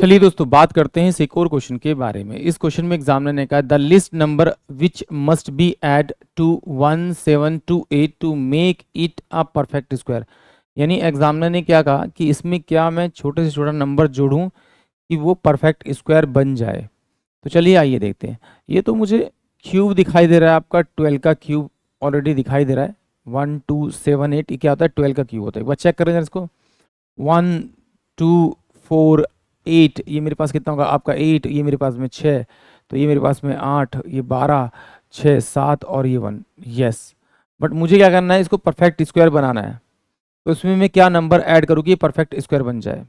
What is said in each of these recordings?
चलिए दोस्तों बात करते हैं इस एक और क्वेश्चन के बारे में। इस क्वेश्चन में एग्जामिनर ने कहा the least number which must be add to 1728 to make it a perfect square. यानी एग्जामिनर ने क्या कहा कि इसमें क्या मैं छोटे से छोटा नंबर जोड़ूं कि वो परफेक्ट स्क्वायर बन जाए। तो चलिए आइए देखते हैं। ये तो मुझे क्यूब दिखाई दे रहा है, आपका 12 का क्यूब ऑलरेडी दिखाई दे रहा है। 1 2 7 8 ये क्या होता है, 12 का क्यूब होता है। एक बार चेक करें इसको। 1 2 4 8 ये मेरे पास कितना होगा आपका 8, ये मेरे पास में 6, तो ये मेरे पास में 8, ये 12, 6 7 और ये 1। यस, बट मुझे क्या करना है, इसको परफेक्ट स्क्वायर बनाना है। तो इसमें मैं क्या नंबर ऐड करूँ कि ये परफेक्ट स्क्वायर बन जाए।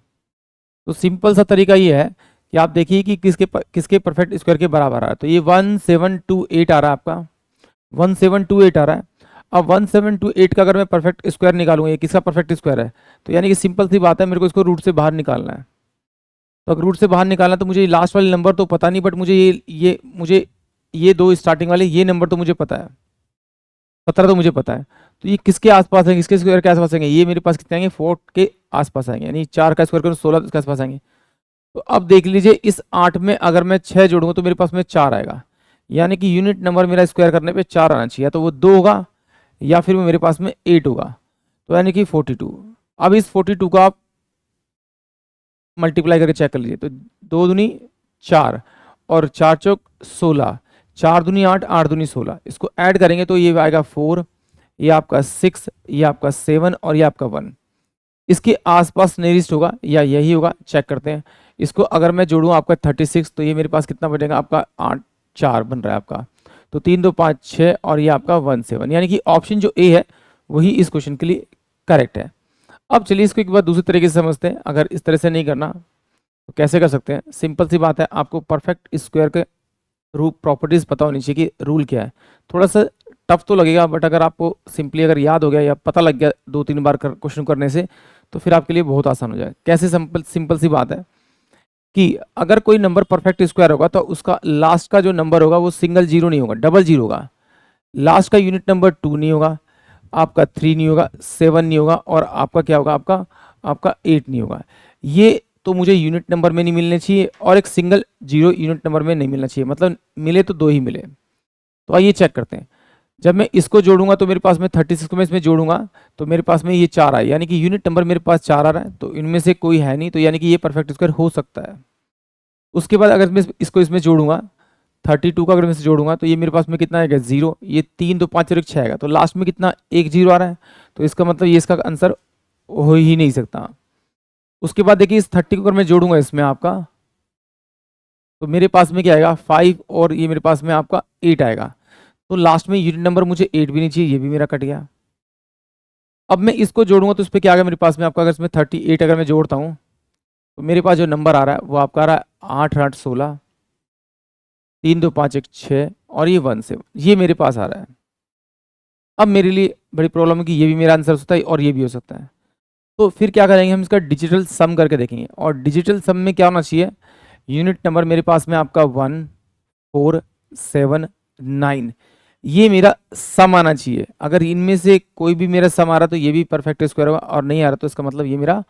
तो सिंपल सा तरीका ये है कि आप देखिए कि किसके परफेक्ट स्क्वायर के बराबर आ रहा है। तो ये 1728 आ रहा है आपका, 1728 आ रहा है। अब 1728 का अगर मैं परफेक्ट स्क्वायर निकालूंगा, ये किसका परफेक्ट स्क्वायर है, तो यानी कि सिंपल सी बात है, मेरे को इसको रूट से बाहर निकालना है। तो अगर रूट से बाहर निकालना तो मुझे लास्ट वाले नंबर तो पता नहीं, बट मुझे ये दो स्टार्टिंग वाले ये नंबर तो मुझे पता है, 17 तो मुझे पता है। तो ये किसके आसपास है, किसके स्क्वायर के आसपास आएंगे, ये मेरे पास कितने आएंगे 4 के आसपास आएंगे, यानी 4 का स्क्वायर करो 16 के आसपास आएंगे। तो अब देख लीजिए इस 8 में अगर मैं 6 जोड़ूंगा तो मेरे पास में 4 आएगा, यानी कि यूनिट नंबर मेरा स्क्वायर करने पे 4 आना चाहिए। तो वो 2 होगा या फिर मेरे पास में 8 होगा, तो यानी कि 42। अब इस 42 को आप मल्टीप्लाई करके चेक कर लीजिए। तो 2 दूनी 4 और 4 चौक 16, 4 दूनी 8, 8 दूनी 16, इसको ऐड करेंगे तो ये आएगा 4, ये आपका 6, ये आपका 7 और ये आपका 1। इसके आसपास नियरेस्ट होगा या यही होगा, चेक करते हैं। इसको अगर मैं जोड़ूँ आपका 36, तो ये मेरे पास कितना बनेगा आपका 8 4 बन रहा है आपका। तो 3 2 5 6 और ये आपका 1 7, यानी कि ऑप्शन जो ए है वही इस क्वेश्चन के लिए करेक्ट है। अब चलिए इसको एक बार दूसरे तरीके से समझते हैं। अगर इस तरह से नहीं करना तो कैसे कर सकते हैं। सिंपल सी बात है, आपको परफेक्ट स्क्वायर के रूप प्रॉपर्टीज पता होनी चाहिए कि रूल क्या है। थोड़ा सा टफ तो लगेगा, बट अगर आपको सिंपली अगर याद हो गया या पता लग गया 2-3 बार क्वेश्चन करने से, तो फिर आपके लिए बहुत आसान हो जाए। कैसे, सिंपल सी बात है कि अगर कोई नंबर परफेक्ट स्क्वायर होगा तो उसका लास्ट का जो नंबर होगा वो सिंगल जीरो नहीं होगा, डबल जीरो होगा। लास्ट का यूनिट नंबर 2 नहीं होगा, आपका 3 नहीं होगा, 7 नहीं होगा और आपका क्या होगा, आपका 8 नहीं होगा। ये तो मुझे यूनिट नंबर में नहीं मिलने चाहिए और एक सिंगल जीरो यूनिट नंबर में नहीं मिलना चाहिए, मतलब मिले तो 2 ही मिले। तो आइए चेक करते हैं। जब मैं इसको जोड़ूंगा तो मेरे पास में 36 को मैं इसमें जोड़ूंगा तो मेरे पास में ये 4 आए, यानी कि यूनिट नंबर मेरे पास 4 आ रहा है, तो इनमें से कोई है नहीं, तो यानी कि ये परफेक्ट स्क्वायर हो सकता है। उसके बाद अगर मैं इसको इसमें जोड़ूंगा 32 का अगर मैं इसे जोड़ूंगा तो ये मेरे पास में कितना आएगा 0, ये 3 2 5 और 1 6 आएगा, तो लास्ट में कितना 1 0 आ रहा है, तो इसका मतलब ये इसका आंसर हो ही नहीं सकता। उसके बाद देखिए इस 30 को अगर मैं जोड़ूंगा इसमें आपका, तो मेरे पास में क्या आएगा 5 और ये मेरे पास में आपका 8 आएगा, तो लास्ट में यूनिट नंबर मुझे 8 भी नहीं चाहिए, ये भी मेरा कट गया। अब मैं इसको जोड़ूंगा तो उस पर क्या आ गया मेरे पास में आपका, अगर इसमें 38 अगर मैं जोड़ता हूँ तो मेरे पास जो नंबर आ रहा है वो आपका आ रहा है 8 8 16, 3 2 5 1 6 और ये 1 7, ये मेरे पास आ रहा है। अब मेरे लिए बड़ी प्रॉब्लम है कि ये भी मेरा आंसर हो सकता है और ये भी हो सकता है। तो फिर क्या करेंगे, हम इसका डिजिटल सम करके देखेंगे। और डिजिटल सम में क्या होना चाहिए, यूनिट नंबर मेरे पास में आपका 1 4 7 9, ये मेरा सम आना चाहिए। अगर इनमें से कोई भी मेरा सम आ रहा तो ये भी परफेक्ट स्क्वायर होगा, और नहीं आ रहा तो इसका मतलब ये मेरा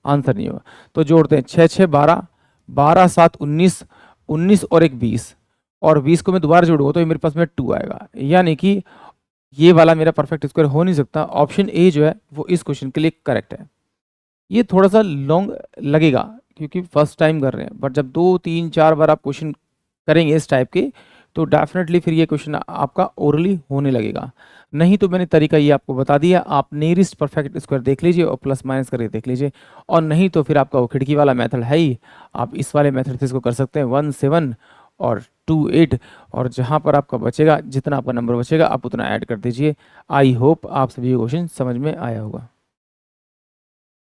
आंसर नहीं होगा। तो जोड़ते हैं 6 6 12, 12 7 19, 19 और एक 20, और 20 को मैं दोबारा जोड़ूंगा तो ये मेरे पास में 2 आएगा, यानी कि ये वाला मेरा परफेक्ट स्क्वायर हो नहीं सकता। ऑप्शन ए जो है वो इस क्वेश्चन के लिए करेक्ट है। ये थोड़ा सा लॉन्ग लगेगा क्योंकि फर्स्ट टाइम कर रहे हैं, बट जब 2 3 4 बार आप क्वेश्चन करेंगे इस टाइप के तो डेफिनेटली फिर ये क्वेश्चन आपका ओरली होने लगेगा। नहीं तो मैंने तरीका ये आपको बता दिया, आप नियरेस्ट परफेक्ट स्क्वायर देख लीजिए और प्लस माइनस करके देख लीजिए, और नहीं तो फिर आपका वो खिड़की वाला मेथड है ही, आप इस वाले मेथड से इसको कर सकते हैं 1 7 और 2 8, और जहाँ पर आपका बचेगा, जितना आपका नंबर बचेगा आप उतना ऐड कर दीजिए। आई होप आप सभी क्वेश्चन समझ में आया होगा।